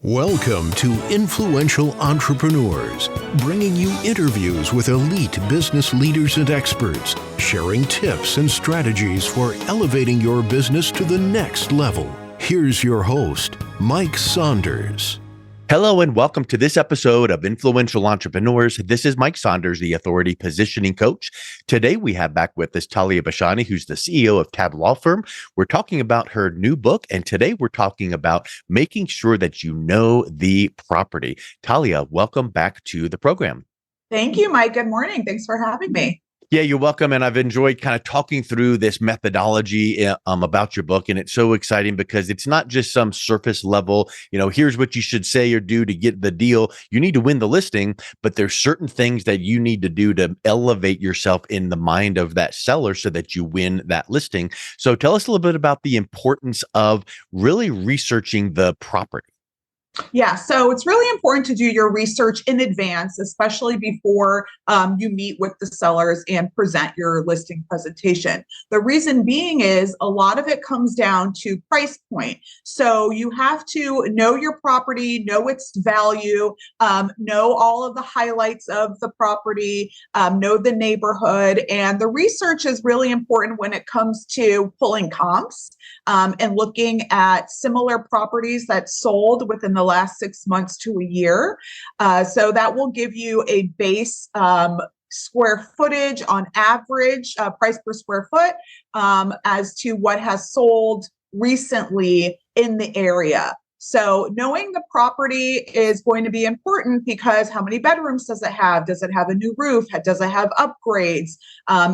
Welcome to Influential Entrepreneurs, bringing you interviews with elite business leaders and experts, sharing tips and strategies for elevating your business to the next level. Here's your host, Mike Saunders. Hello and welcome to this episode of Influential Entrepreneurs. This is Mike Saunders, the Authority Positioning Coach. Today we have back with us Taliya Bashani, who's the CEO of Tab Law Firm. We're talking about her new book, and today we're talking about making sure that you know the property. Taliya, welcome back to the program. Thank you, Mike. Good morning. Thanks for having me. Yeah, you're welcome. And I've enjoyed kind of talking through this methodology about your book. And it's so exciting because it's not just some surface level, here's what you should say or do to get the deal. You need to win the listing, but there's certain things that you need to do to elevate yourself in the mind of that seller so that you win that listing. So tell us a little bit about the importance of really researching the property. Yeah, so it's really important to do your research in advance, especially before you meet with the sellers and present your listing presentation. The reason being is a lot of it comes down to price point. So you have to know your property, know its value, know all of the highlights of the property, know the neighborhood. And the research is really important when it comes to pulling comps and looking at similar properties that sold within the last 6 months to a year. So that will give you a base square footage on average, price per square foot, as to what has sold recently in the area. So knowing the property is going to be important because how many bedrooms does it have? Does it have a new roof? Does it have upgrades?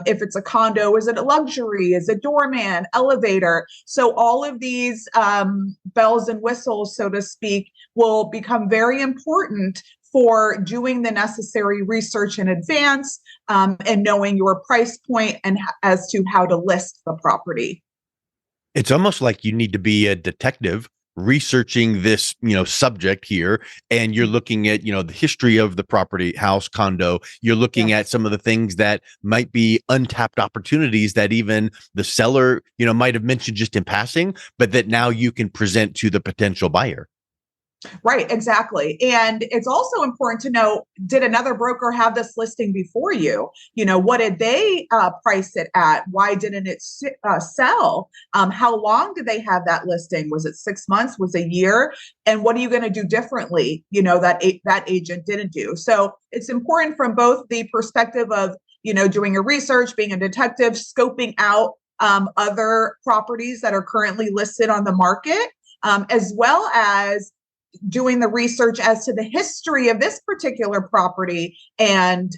If it's a condo, is it a luxury? Is it doorman, elevator? So all of these bells and whistles, so to speak, will become very important for doing the necessary research in advance and knowing your price point and as to how to list the property. It's almost like you need to be a detective researching this, subject here, and you're looking at, the history of the property, house, condo. You're looking at some of the things that might be untapped opportunities that even the seller, might have mentioned just in passing, but that now you can present to the potential buyer. Right, exactly. And it's also important to know, did another broker have this listing before you? What did they price it at? Why didn't it sell? How long did they have that listing? Was it 6 months? Was it a year? And what are you going to do differently, that agent didn't do? So it's important from both the perspective of, doing your research, being a detective, scoping out other properties that are currently listed on the market, as well as doing the research as to the history of this particular property and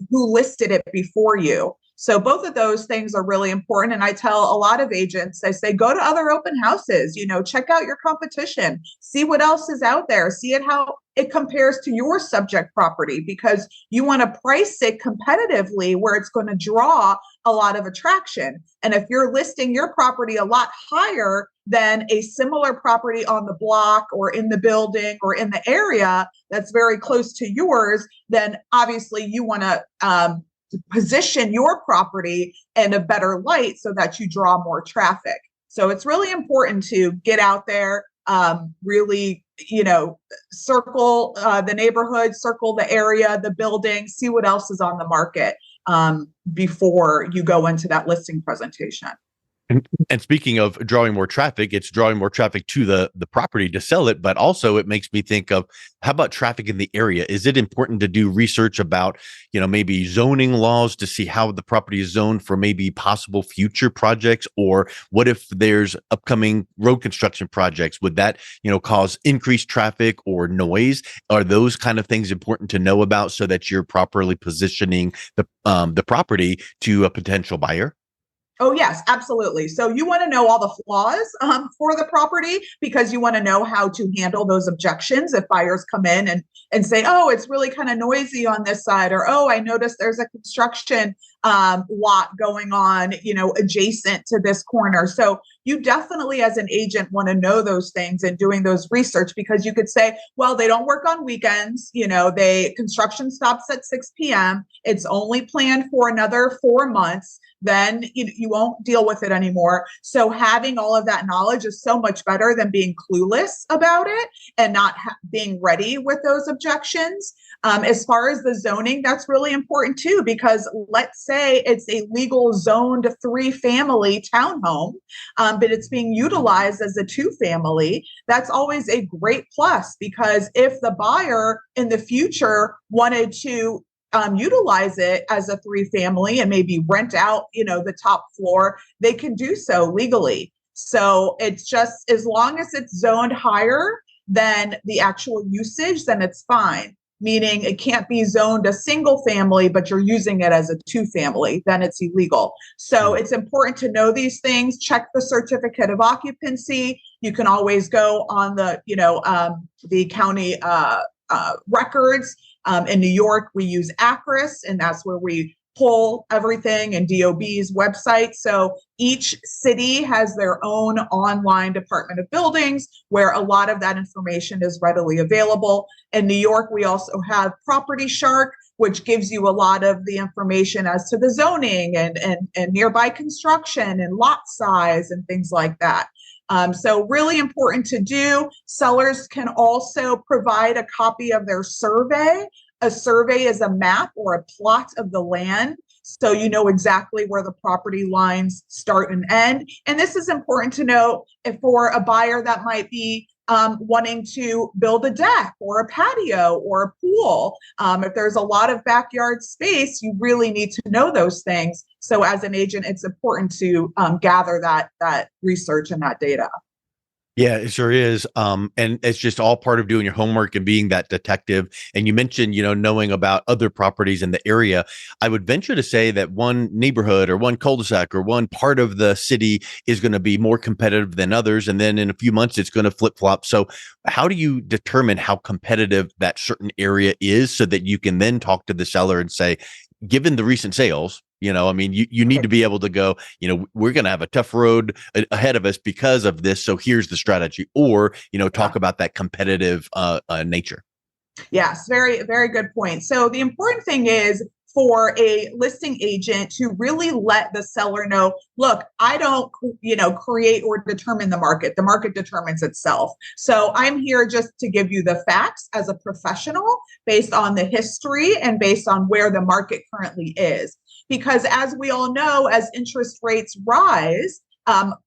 who listed it before you. So both of those things are really important. And I tell a lot of agents, I say, go to other open houses, check out your competition, see what else is out there, see how it compares to your subject property, because you want to price it competitively where it's going to draw a lot of attraction. And if you're listing your property a lot higher than a similar property on the block or in the building or in the area that's very close to yours, then obviously you want to position your property in a better light so that you draw more traffic. So it's really important to get out there, really, circle the neighborhood, circle the area, the building, see what else is on the market before you go into that listing presentation. And speaking of drawing more traffic, it's drawing more traffic to the property to sell it, but also it makes me think of, how about traffic in the area? Is it important to do research about, maybe zoning laws to see how the property is zoned for maybe possible future projects? Or what if there's upcoming road construction projects? Would that, cause increased traffic or noise? Are those kind of things important to know about so that you're properly positioning the property to a potential buyer? Oh, yes, absolutely. So you want to know all the flaws for the property because you want to know how to handle those objections if buyers come in and say, oh, it's really kind of noisy on this side, or, oh, I noticed there's a construction lot going on, adjacent to this corner. So you definitely, as an agent, want to know those things and doing those research, because you could say, well, they don't work on weekends. Construction stops at 6 p.m. It's only planned for another 4 months. then you won't deal with it anymore. So having all of that knowledge is so much better than being clueless about it and not being ready with those objections. As far as the zoning, that's really important too, because let's say it's a legal zoned 3-family townhome, but it's being utilized as a 2-family. That's always a great plus, because if the buyer in the future wanted to utilize it as a 3-family and maybe rent out, the top floor, they can do so legally. So it's just, as long as it's zoned higher than the actual usage, then it's fine. Meaning it can't be zoned a single family, but you're using it as a 2-family, then it's illegal. So it's important to know these things. Check the certificate of occupancy. You can always go on the county records. In New York, we use ACRIS, and that's where we pull everything, and DOB's website. So each city has their own online Department of Buildings where a lot of that information is readily available. In New York, we also have Property Shark, which gives you a lot of the information as to the zoning and nearby construction and lot size and things like that. So really important to do. Sellers can also provide a copy of their survey. A survey is a map or a plot of the land, so you know exactly where the property lines start and end. And this is important to know if for a buyer that might be wanting to build a deck or a patio or a pool. If there's a lot of backyard space, you really need to know those things. So as an agent, it's important to gather that research and that data. Yeah, it sure is. And it's just all part of doing your homework and being that detective. And you mentioned, knowing about other properties in the area. I would venture to say that one neighborhood or one cul-de-sac or one part of the city is going to be more competitive than others. And then in a few months, it's going to flip-flop. So how do you determine how competitive that certain area is so that you can then talk to the seller and say, given the recent sales, you need to be able to go, we're going to have a tough road ahead of us because of this. So here's the strategy, or, talk about that competitive nature. Yes, very, very good point. So the important thing is for a listing agent to really let the seller know, look, I don't, create or determine the market. The market determines itself. So I'm here just to give you the facts as a professional based on the history and based on where the market currently is. Because as we all know, as interest rates rise,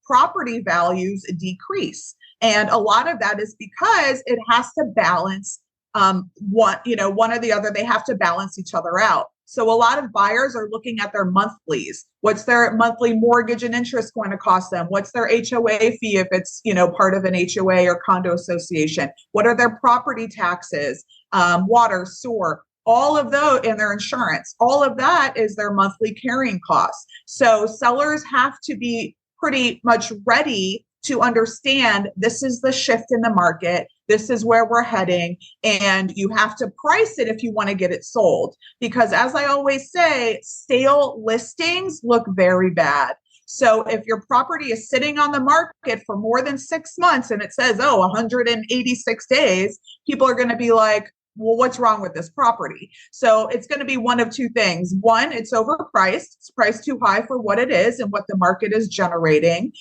property values decrease. And a lot of that is because it has to balance one or the other. They have to balance each other out. So a lot of buyers are looking at their monthlies. What's their monthly mortgage and interest going to cost them? What's their HOA fee if it's, part of an HOA or condo association? What are their property taxes, water, sewer? All of those, and their insurance, all of that is their monthly carrying costs. So sellers have to be pretty much ready to understand this is the shift in the market. This is where we're heading. And you have to price it if you want to get it sold. Because as I always say, stale listings look very bad. So if your property is sitting on the market for more than 6 months and it says, 186 days, people are going to be like, well, what's wrong with this property? So it's going to be one of two things. One, it's overpriced. It's priced too high for what it is and what the market is generating.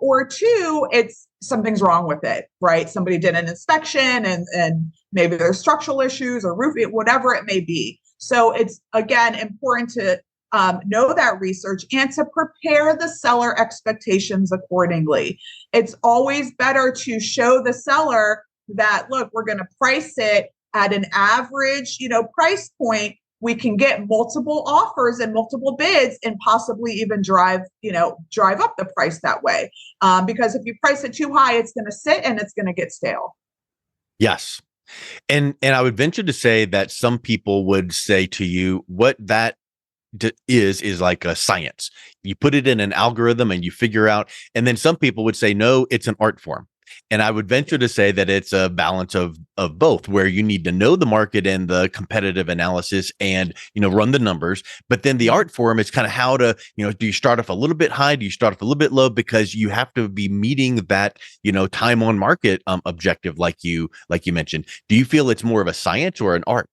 Or two, it's something's wrong with it, right? Somebody did an inspection and maybe there's structural issues or roofing, whatever it may be. So it's, again, important to know that research and to prepare the seller expectations accordingly. It's always better to show the seller that, look, we're going to price it at an average, price point. We can get multiple offers and multiple bids and possibly even drive up the price that way. Because if you price it too high, it's going to sit and it's going to get stale. Yes. And I would venture to say that some people would say to you, what that is like a science. You put it in an algorithm and you figure out, and then some people would say, no, it's an art form. And I would venture to say that it's a balance of both, where you need to know the market and the competitive analysis and, run the numbers. But then the art form is kind of how to, do you start off a little bit high? Do you start off a little bit low? Because you have to be meeting that, time on market objective, like you mentioned. Do you feel it's more of a science or an art?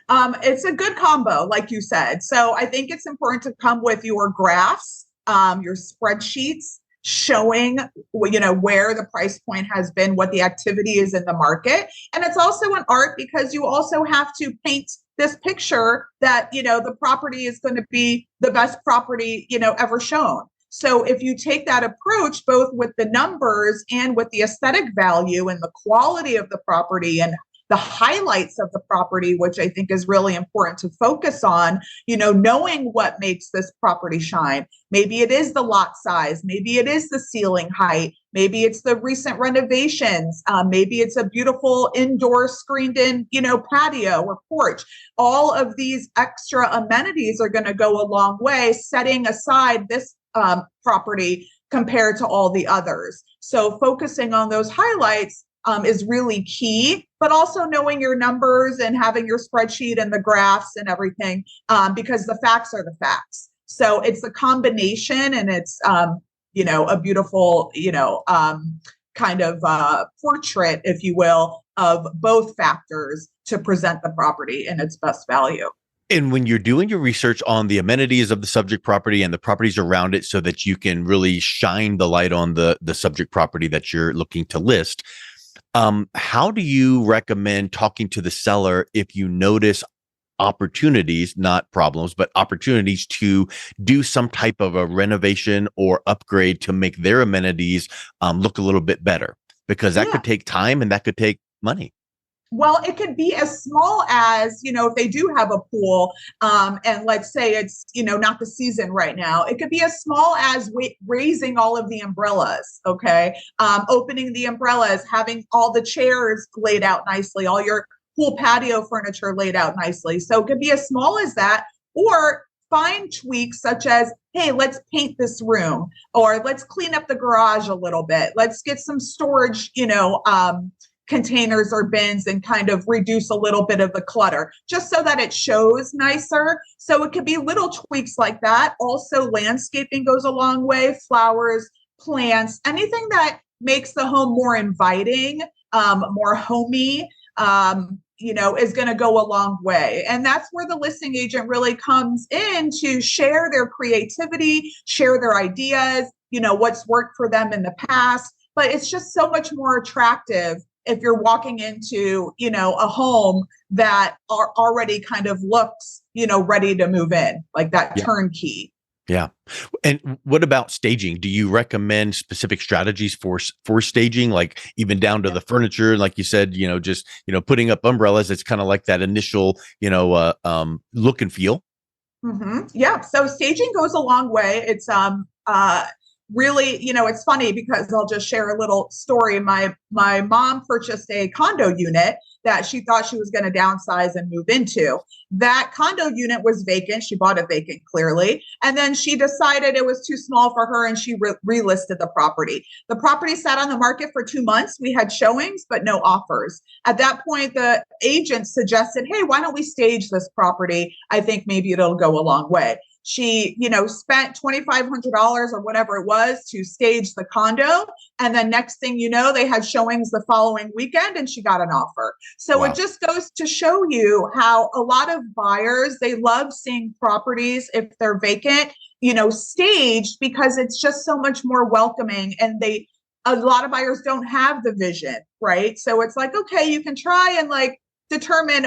It's a good combo, like you said. So I think it's important to come with your graphs, your spreadsheets showing, where the price point has been, what the activity is in the market. And it's also an art because you also have to paint this picture that, the property is going to be the best property, ever shown. So if you take that approach, both with the numbers and with the aesthetic value and the quality of the property and the highlights of the property, which I think is really important to focus on, knowing what makes this property shine. Maybe it is the lot size. Maybe it is the ceiling height. Maybe it's the recent renovations. Maybe it's a beautiful indoor screened in, patio or porch. All of these extra amenities are going to go a long way, setting aside this property compared to all the others. So focusing on those highlights is really key, but also knowing your numbers and having your spreadsheet and the graphs and everything, because the facts are the facts. So it's a combination, and it's, a beautiful, kind of portrait, if you will, of both factors to present the property in its best value. And when you're doing your research on the amenities of the subject property and the properties around it so that you can really shine the light on the subject property that you're looking to list, how do you recommend talking to the seller if you notice opportunities, not problems, but opportunities to do some type of a renovation or upgrade to make their amenities look a little bit better? Because that could take time and that could take money. Well, it could be as small as, if they do have a pool, and let's say it's, not the season right now, it could be as small as raising all of the umbrellas, okay? Opening the umbrellas, having all the chairs laid out nicely, all your pool patio furniture laid out nicely. So it could be as small as that, or fine tweaks such as, hey, let's paint this room, or let's clean up the garage a little bit. Let's get some storage, containers or bins and kind of reduce a little bit of the clutter just so that it shows nicer. So it could be little tweaks like that. Also, landscaping goes a long way, flowers, plants, anything that makes the home more inviting, more homey, is going to go a long way. And that's where the listing agent really comes in to share their creativity, share their ideas, what's worked for them in the past. But it's just so much more attractive if you're walking into, a home that already kind of looks, ready to move in, like that turnkey. Yeah. And what about staging? Do you recommend specific strategies for staging, like even down to the furniture? Like you said, just, putting up umbrellas, it's kind of like that initial, look and feel. Mm-hmm. Yeah. So staging goes a long way. It's, really, it's funny because I'll just share a little story. My mom purchased a condo unit that she thought she was going to downsize and move into. That condo unit was vacant. She bought it vacant, clearly. And then she decided it was too small for her and she relisted the property. The property sat on the market for 2 months. We had showings, but no offers. At that point, the agent suggested, hey, why don't we stage this property? I think maybe it'll go a long way. She, spent $2,500 or whatever it was to stage the condo. And then next thing you know, they had showings the following weekend and she got an offer. So It just goes to show you how a lot of buyers, they love seeing properties if they're vacant, staged, because it's just so much more welcoming. And a lot of buyers don't have the vision, right? So it's like, okay, you can try and determine,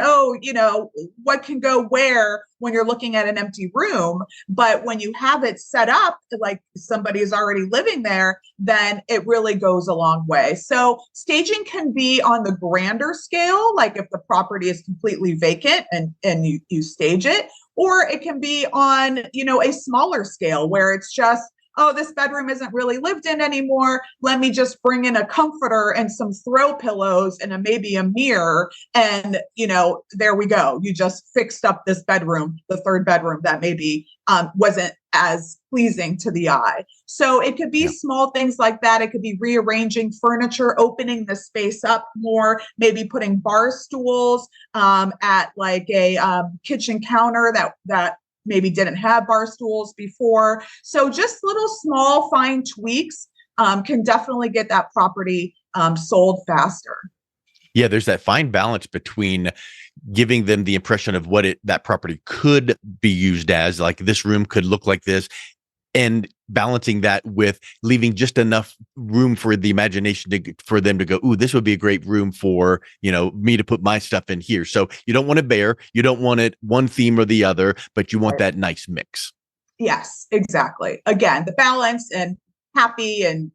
what can go where when you're looking at an empty room. But when you have it set up like somebody is already living there, then it really goes a long way. So staging can be on the grander scale, like if the property is completely vacant and you stage it, or it can be on, a smaller scale where it's just, oh, this bedroom isn't really lived in anymore. Let me just bring in a comforter and some throw pillows and maybe a mirror. And, there we go. You just fixed up this bedroom, the third bedroom that maybe wasn't as pleasing to the eye. So it could be small things like that. It could be rearranging furniture, opening the space up more, maybe putting bar stools at like a kitchen counter that maybe didn't have bar stools before. So just little small fine tweaks can definitely get that property sold faster. Yeah, there's that fine balance between giving them the impression of what that property could be used as, like this room could look like this, and balancing that with leaving just enough room for the imagination for them to go, ooh, this would be a great room for, me to put my stuff in here. So you don't want it bare, you don't want it one theme or the other, but you want that nice mix. Yes, exactly. Again, the balance and happy and,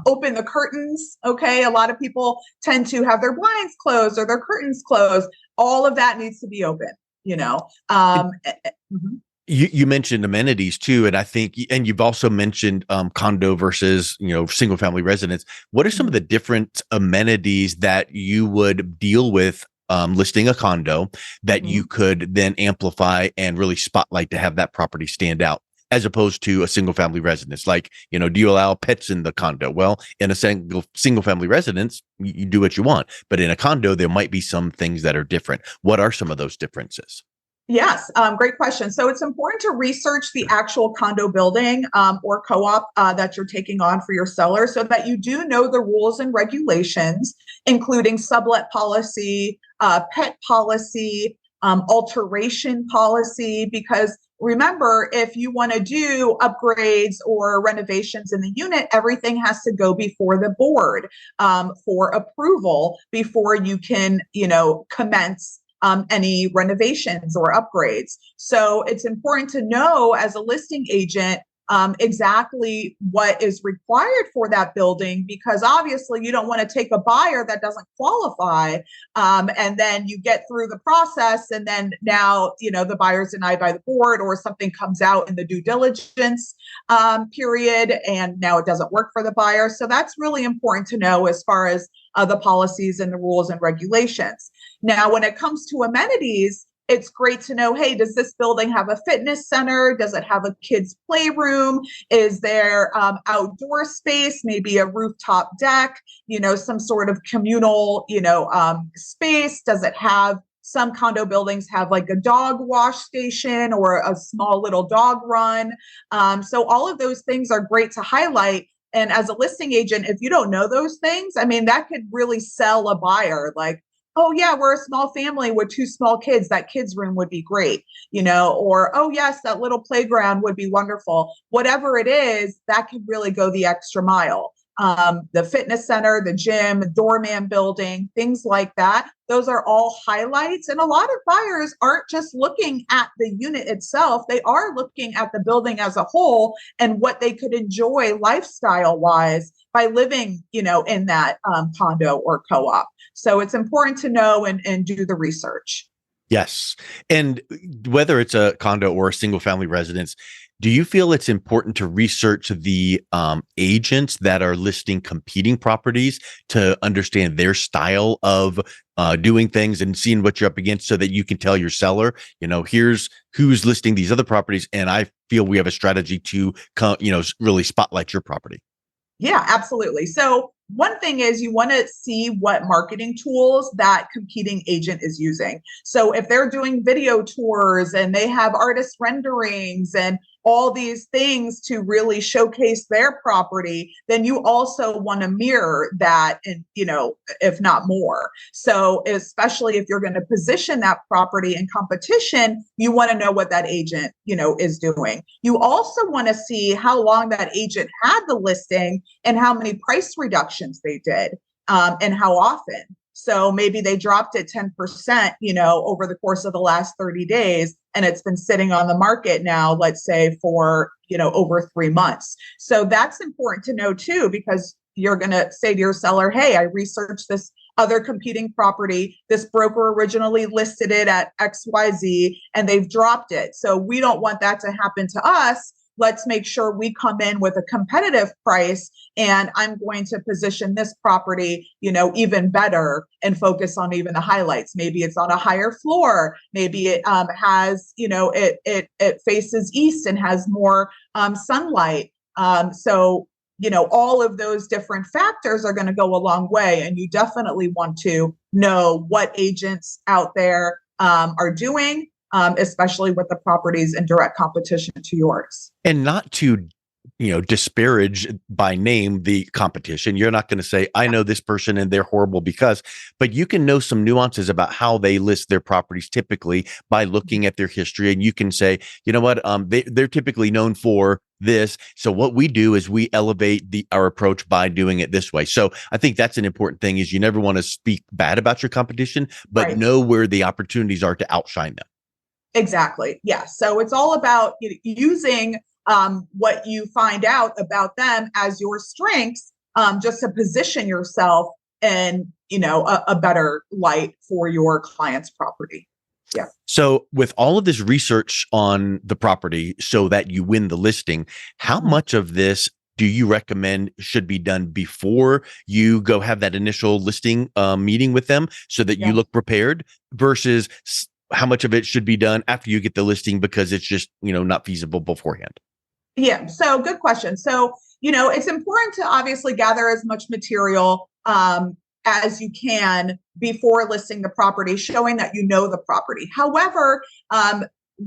open the curtains. Okay. A lot of people tend to have their blinds closed or their curtains closed. All of that needs to be open, mhm. You mentioned amenities too, and I think, and you've also mentioned condo versus single family residence. What are some of the different amenities that you would deal with listing a condo that you could then amplify and really spotlight to have that property stand out, as opposed to a single family residence? Like, do you allow pets in the condo? Well, in a single family residence, you do what you want, but in a condo, there might be some things that are different. What are some of those differences? Yes, great question. So it's important to research the actual condo building or co-op that you're taking on for your seller so that you do know the rules and regulations, including sublet policy, pet policy, alteration policy, because remember, if you want to do upgrades or renovations in the unit, everything has to go before the board for approval before you can, commence any renovations or upgrades. So it's important to know as a listing agent exactly what is required for that building, because obviously you don't want to take a buyer that doesn't qualify and then you get through the process and then now the buyer's denied by the board or something comes out in the due diligence period and now it doesn't work for the buyer. So that's really important to know as far as the policies and the rules and regulations. Now, when it comes to amenities, it's great to know, hey, does this building have a fitness center? Does it have a kids' playroom? Is there outdoor space, maybe a rooftop deck, some sort of communal, space? Does it have, some condo buildings have like a dog wash station or a small little dog run. So all of those things are great to highlight. And as a listing agent, if you don't know those things, I mean, that could really sell a buyer like, oh yeah, we're a small family with 2 small kids. That kids room would be great, or, oh yes, that little playground would be wonderful. Whatever it is, that can really go the extra mile. The fitness center, the gym, doorman building, things like that. Those are all highlights. And a lot of buyers aren't just looking at the unit itself. They are looking at the building as a whole and what they could enjoy lifestyle wise by living, in that condo or co-op. So it's important to know and do the research. Yes. And whether it's a condo or a single family residence, do you feel it's important to research the agents that are listing competing properties to understand their style of doing things and seeing what you're up against so that you can tell your seller, here's who's listing these other properties, and I feel we have a strategy to, really spotlight your property? Yeah, absolutely. So one thing is you want to see what marketing tools that competing agent is using. So if they're doing video tours and they have artist renderings and all these things to really showcase their property, then you also want to mirror that and, if not more. So especially if you're going to position that property in competition, you want to know what that agent, is doing. You also want to see how long that agent had the listing and how many price reductions they did and how often. So maybe they dropped it 10%, over the course of the last 30 days, and it's been sitting on the market now, let's say for, over 3 months. So that's important to know too, because you're going to say to your seller, hey, I researched this other competing property. This broker originally listed it at XYZ and they've dropped it. So we don't want that to happen to us. Let's make sure we come in with a competitive price, and I'm going to position this property, even better and focus on even the highlights. Maybe it's on a higher floor. Maybe it has, it faces east and has more sunlight. So, all of those different factors are going to go a long way, and you definitely want to know what agents out there are doing. Especially with the properties in direct competition to yours. And not to disparage by name the competition. You're not going to say, I know this person and they're horrible because, but you can know some nuances about how they list their properties typically by looking at their history. And you can say, you know what, they're typically known for this. So what we do is we elevate our approach by doing it this way. So I think that's an important thing, is you never want to speak bad about your competition, but Right. know where the opportunities are to outshine them. Exactly. Yeah. So it's all about using what you find out about them as your strengths, just to position yourself in, a better light for your client's property. Yeah. So with all of this research on the property so that you win the listing, how much of this do you recommend should be done before you go have that initial listing meeting with them so that you look prepared, versus how much of it should be done after you get the listing because it's just, not feasible beforehand? Yeah. So good question. So, it's important to obviously gather as much material as you can before listing the property, showing that you know the property. However,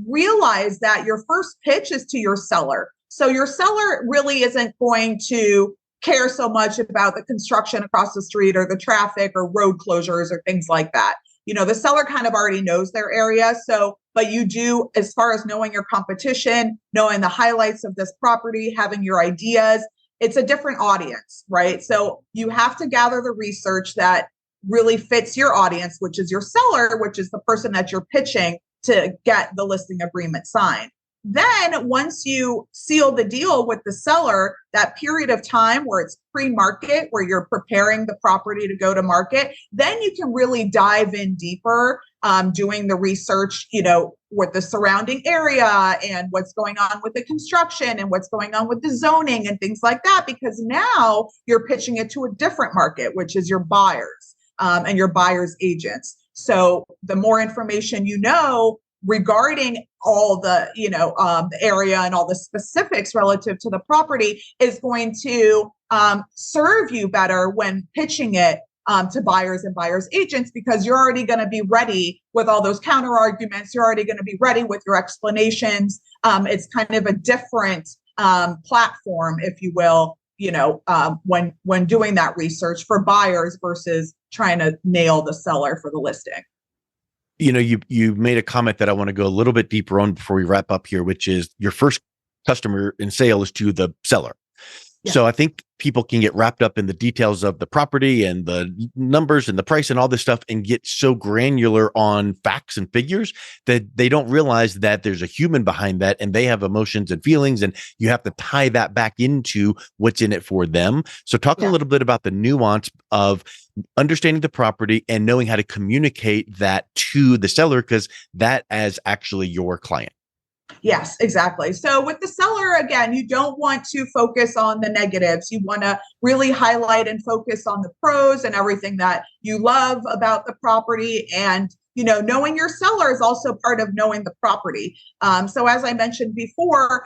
realize that your first pitch is to your seller. So your seller really isn't going to care so much about the construction across the street or the traffic or road closures or things like that. The seller kind of already knows their area. So, but you do, as far as knowing your competition, knowing the highlights of this property, having your ideas, it's a different audience, right? So you have to gather the research that really fits your audience, which is your seller, which is the person that you're pitching to get the listing agreement signed. Then once you seal the deal with the seller, that period of time where it's pre-market, where you're preparing the property to go to market, then you can really dive in deeper, doing the research, with the surrounding area and what's going on with the construction and what's going on with the zoning and things like that, because now you're pitching it to a different market, which is your buyers and your buyers' agents. So the more information regarding all the the area and all the specifics relative to the property is going to serve you better when pitching it to buyers and buyers agents, because you're already going to be ready with all those counter arguments. You're already going to be ready with your explanations. It's kind of a different platform, if you will, when doing that research for buyers versus trying to nail the seller for the listing. You made a comment that I want to go a little bit deeper on before we wrap up here, which is your first customer in sale is to the seller. Yeah. So I think people can get wrapped up in the details of the property and the numbers and the price and all this stuff and get so granular on facts and figures that they don't realize that there's a human behind that and they have emotions and feelings, and you have to tie that back into what's in it for them. So talk a little bit about the nuance of understanding the property and knowing how to communicate that to the seller, because that is actually your client. Yes, exactly. So with the seller, again, you don't want to focus on the negatives. You want to really highlight and focus on the pros and everything that you love about the property. And, knowing your seller is also part of knowing the property. So as I mentioned before,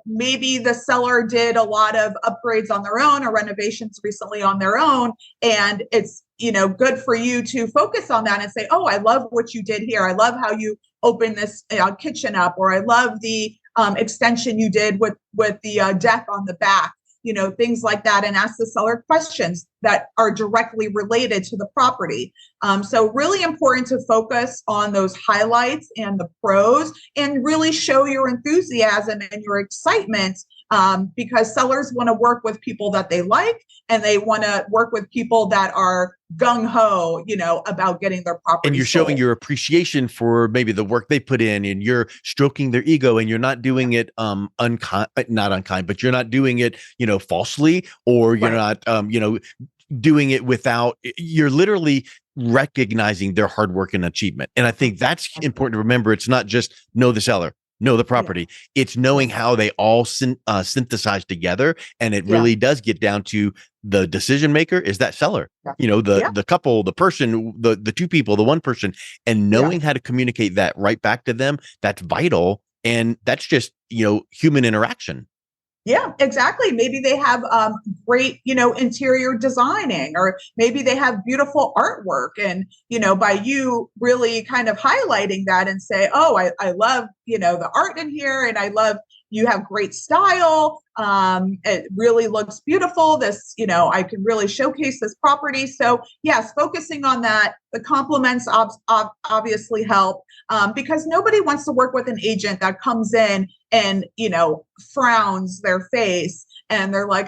maybe the seller did a lot of upgrades on their own or renovations recently on their own. And it's, good for you to focus on that and say, oh, I love what you did here. I love how you open this kitchen up, or I love the extension you did with the deck on the back, things like that, and ask the seller questions that are directly related to the property. So really important to focus on those highlights and the pros and really show your enthusiasm and your excitement, because sellers want to work with people that they like, and they want to work with people that are gung-ho, about getting their property and you're sold. showing your appreciation for maybe the work they put in, and you're stroking their ego, and you're not doing it not unkind, but you're not doing it falsely, or you're not doing it without, you're literally recognizing their hard work and achievement. And I think that's important to remember. It's not just know the seller, know the property. It's knowing how they all synthesize together. And it really does get down to the decision maker is that seller, the couple, the person, the two people, the one person, and knowing how to communicate that right back to them. That's vital. And that's just, human interaction. Yeah, exactly. Maybe they have great, interior designing, or maybe they have beautiful artwork. And, by you really kind of highlighting that and say, oh, I love, the art in here. And I love, you have great style. It really looks beautiful. This, I can really showcase this property. So yes, focusing on that. The compliments obviously help, because nobody wants to work with an agent that comes in and, frowns their face and they're like,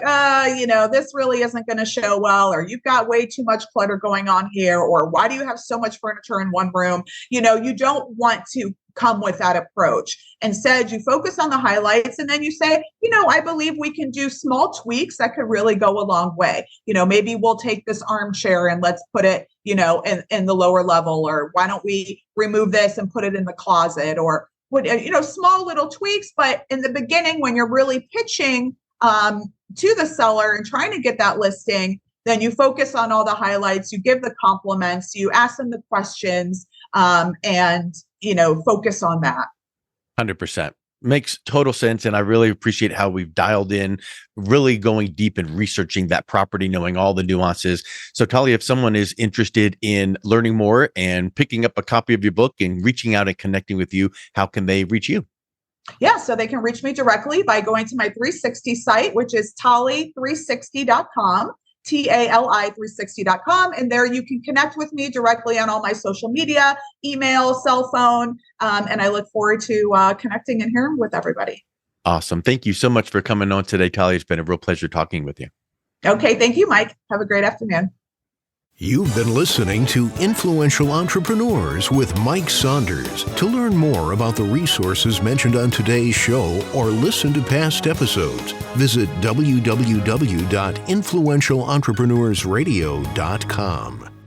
this really isn't going to show well, or you've got way too much clutter going on here, or why do you have so much furniture in one room? You don't want to come with that approach. Instead, you focus on the highlights, and then you say, I believe we can do small tweaks that could really go a long way. Maybe we'll take this armchair and let's put it, in the lower level, or why don't we remove this and put it in the closet, or small little tweaks. But in the beginning, when you're really pitching to the seller and trying to get that listing, then you focus on all the highlights, you give the compliments, you ask them the questions, and focus on that. 100%. Makes total sense. And I really appreciate how we've dialed in, really going deep and researching that property, knowing all the nuances. So Taliya, if someone is interested in learning more and picking up a copy of your book and reaching out and connecting with you, how can they reach you? Yeah, so they can reach me directly by going to my 360 site, which is tali360.com, TALI360.com. And there you can connect with me directly on all my social media, email, cell phone. And I look forward to connecting and hearing with everybody. Awesome. Thank you so much for coming on today, Taliya. It's been a real pleasure talking with you. Okay. Thank you, Mike. Have a great afternoon. You've been listening to Influential Entrepreneurs with Mike Saunders. To learn more about the resources mentioned on today's show or listen to past episodes, visit www.influentialentrepreneursradio.com.